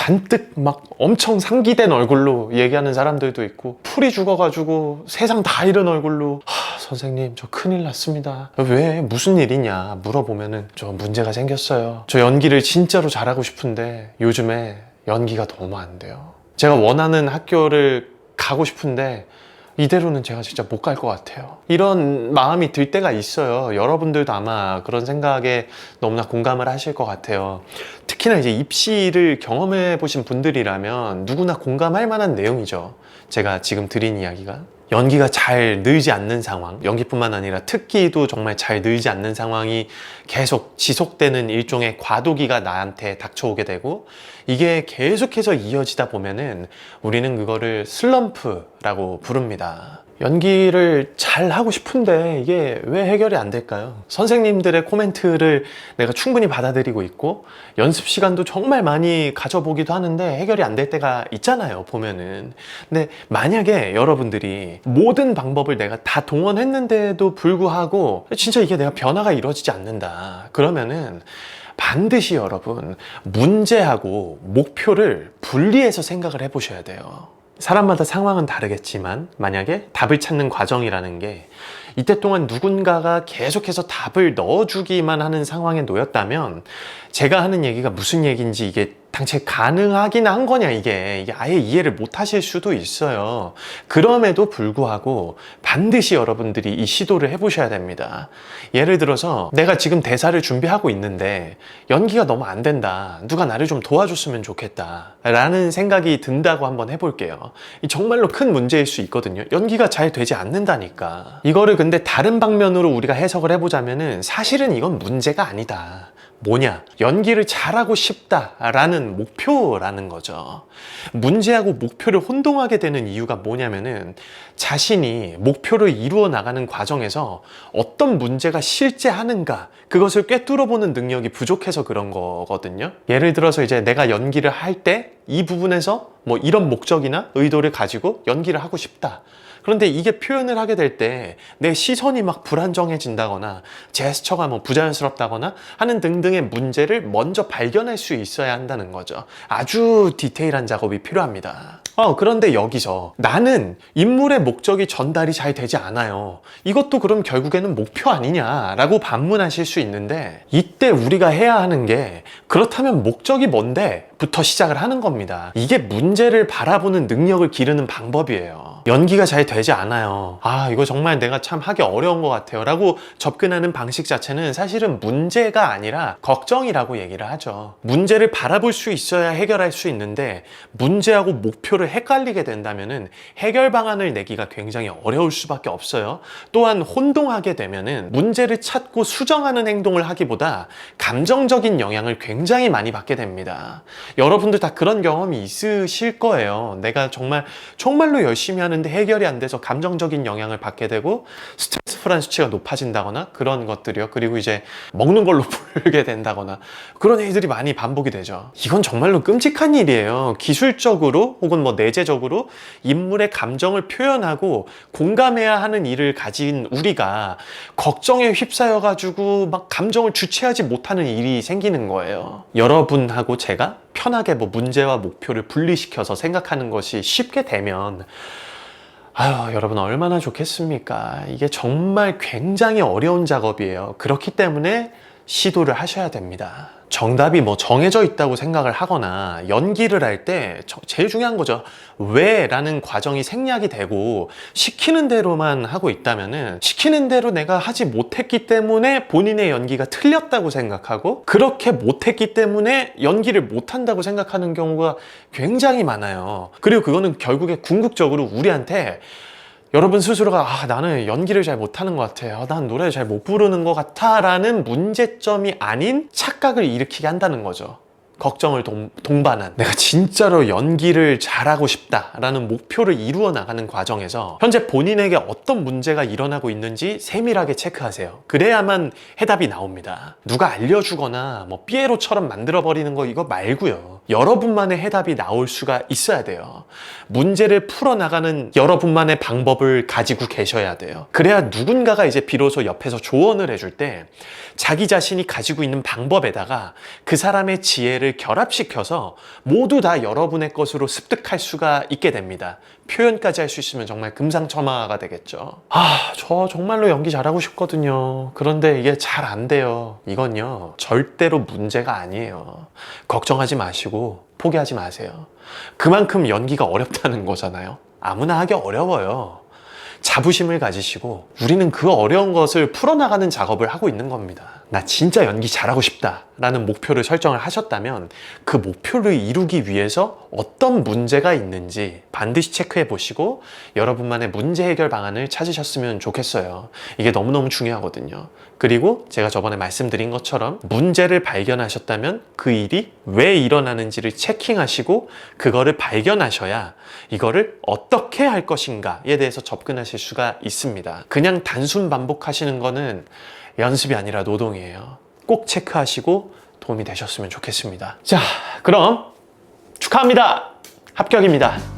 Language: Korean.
잔뜩 막 엄청 상기된 얼굴로 얘기하는 사람들도 있고, 풀이 죽어가지고 세상 다 잃은 얼굴로 선생님 저 큰일 났습니다. 왜? 무슨 일이냐 물어보면은 저 문제가 생겼어요. 저 연기를 진짜로 잘하고 싶은데 요즘에 연기가 너무 안 돼요. 제가 원하는 학교를 가고 싶은데 이대로는 제가 진짜 못 갈 것 같아요. 이런 마음이 들 때가 있어요. 여러분들도 아마 그런 생각에 너무나 공감을 하실 것 같아요. 특히나 이제 입시를 경험해 보신 분들이라면 누구나 공감할 만한 내용이죠. 제가 지금 드린 이야기가. 연기가 잘 늘지 않는 상황, 연기뿐만 아니라 특기도 정말 잘 늘지 않는 상황이 계속 지속되는 일종의 과도기가 나한테 닥쳐오게 되고, 이게 계속해서 이어지다 보면은 우리는 그거를 슬럼프라고 부릅니다. 연기를 잘 하고 싶은데 이게 왜 해결이 안 될까요? 선생님들의 코멘트를 내가 충분히 받아들이고 있고 연습 시간도 정말 많이 가져보기도 하는데 해결이 안 될 때가 있잖아요, 보면은. 근데 만약에 여러분들이 모든 방법을 내가 다 동원했는데도 불구하고 진짜 이게 내가 변화가 이루어지지 않는다, 그러면은 반드시 여러분 문제하고 목표를 분리해서 생각을 해보셔야 돼요. 사람마다 상황은 다르겠지만 만약에 답을 찾는 과정이라는 게 이때 동안 누군가가 계속해서 답을 넣어주기만 하는 상황에 놓였다면, 제가 하는 얘기가 무슨 얘기인지 이게 당최 가능하긴 한 거냐, 이게 아예 이해를 못 하실 수도 있어요. 그럼에도 불구하고 반드시 여러분들이 이 시도를 해보셔야 됩니다. 예를 들어서 내가 지금 대사를 준비하고 있는데 연기가 너무 안 된다, 누가 나를 좀 도와줬으면 좋겠다 라는 생각이 든다고 한번 해볼게요. 정말로 큰 문제일 수 있거든요. 연기가 잘 되지 않는다니까. 이거를 근데 다른 방면으로 우리가 해석을 해보자면은 사실은 이건 문제가 아니다. 뭐냐? 연기를 잘하고 싶다라는 목표라는 거죠. 문제하고 목표를 혼동하게 되는 이유가 뭐냐면은 자신이 목표를 이루어 나가는 과정에서 어떤 문제가 실제 하는가, 그것을 꿰뚫어보는 능력이 부족해서 그런 거거든요. 예를 들어서 이제 내가 연기를 할 때 이 부분에서 뭐 이런 목적이나 의도를 가지고 연기를 하고 싶다. 그런데 이게 표현을 하게 될 때 내 시선이 막 불안정해진다거나 제스처가 뭐 부자연스럽다거나 하는 등등의 문제를 먼저 발견할 수 있어야 한다는 거죠. 아주 디테일한 작업이 필요합니다. 그런데 여기서 나는 인물의 목적이 전달이 잘 되지 않아요, 이것도 그럼 결국에는 목표 아니냐라고 반문하실 수 있는데, 이때 우리가 해야 하는 게 그렇다면 목적이 뭔데? 부터 시작을 하는 겁니다. 이게 문제를 바라보는 능력을 기르는 방법이에요. 연기가 잘 되지 않아요, 이거 정말 내가 참 하기 어려운 것 같아요 라고 접근하는 방식 자체는 사실은 문제가 아니라 걱정이라고 얘기를 하죠. 문제를 바라볼 수 있어야 해결할 수 있는데 문제하고 목표를 헷갈리게 된다면은 해결 방안을 내기가 굉장히 어려울 수밖에 없어요. 또한 혼동하게 되면은 문제를 찾고 수정하는 행동을 하기보다 감정적인 영향을 굉장히 많이 받게 됩니다. 여러분들 다 그런 경험이 있으실 거예요. 내가 정말로 열심히 하는데 해결이 안 돼서 감정적인 영향을 받게 되고 스트레스 프란 수치가 높아진다거나 그런 것들이요. 그리고 이제 먹는 걸로 풀게 된다거나 그런 일들이 많이 반복이 되죠. 이건 정말로 끔찍한 일이에요. 기술적으로 혹은 뭐 내재적으로 인물의 감정을 표현하고 공감해야 하는 일을 가진 우리가 걱정에 휩싸여 가지고 막 감정을 주체하지 못하는 일이 생기는 거예요. 여러분하고 제가 편하게 뭐 문제와 목표를 분리시켜서 생각하는 것이 쉽게 되면 여러분 얼마나 좋겠습니까? 이게 정말 굉장히 어려운 작업이에요. 그렇기 때문에 시도를 하셔야 됩니다. 정답이 뭐 정해져 있다고 생각을 하거나 연기를 할 때 제일 중요한 거죠. 왜? 라는 과정이 생략이 되고 시키는 대로만 하고 있다면은 시키는 대로 내가 하지 못했기 때문에 본인의 연기가 틀렸다고 생각하고 그렇게 못했기 때문에 연기를 못한다고 생각하는 경우가 굉장히 많아요. 그리고 그거는 결국에 궁극적으로 우리한테 여러분 스스로가 나는 연기를 잘 못하는 것 같아, 난 노래를 잘 못 부르는 것 같아 라는 문제점이 아닌 착각을 일으키게 한다는 거죠. 걱정을 동반한, 내가 진짜로 연기를 잘하고 싶다 라는 목표를 이루어 나가는 과정에서 현재 본인에게 어떤 문제가 일어나고 있는지 세밀하게 체크하세요. 그래야만 해답이 나옵니다. 누가 알려주거나 뭐 삐에로처럼 만들어버리는 거 이거 말고요. 여러분만의 해답이 나올 수가 있어야 돼요. 문제를 풀어나가는 여러분만의 방법을 가지고 계셔야 돼요. 그래야 누군가가 이제 비로소 옆에서 조언을 해줄 때 자기 자신이 가지고 있는 방법에다가 그 사람의 지혜를 결합시켜서 모두 다 여러분의 것으로 습득할 수가 있게 됩니다. 표현까지 할 수 있으면 정말 금상첨화가 되겠죠. 저 정말로 연기 잘하고 싶거든요. 그런데 이게 잘 안 돼요. 이건요, 절대로 문제가 아니에요. 걱정하지 마시고 포기하지 마세요. 그만큼 연기가 어렵다는 거잖아요. 아무나 하기 어려워요. 자부심을 가지시고 우리는 그 어려운 것을 풀어나가는 작업을 하고 있는 겁니다. 나 진짜 연기 잘하고 싶다 라는 목표를 설정을 하셨다면 그 목표를 이루기 위해서 어떤 문제가 있는지 반드시 체크해 보시고 여러분만의 문제 해결 방안을 찾으셨으면 좋겠어요. 이게 너무너무 중요하거든요. 그리고 제가 저번에 말씀드린 것처럼 문제를 발견하셨다면 그 일이 왜 일어나는지를 체킹하시고 그거를 발견하셔야 이거를 어떻게 할 것인가에 대해서 접근하실 수가 있습니다. 그냥 단순 반복하시는 거는 연습이 아니라 노동이에요. 꼭 체크하시고 도움이 되셨으면 좋겠습니다. 자, 그럼 축하합니다. 합격입니다.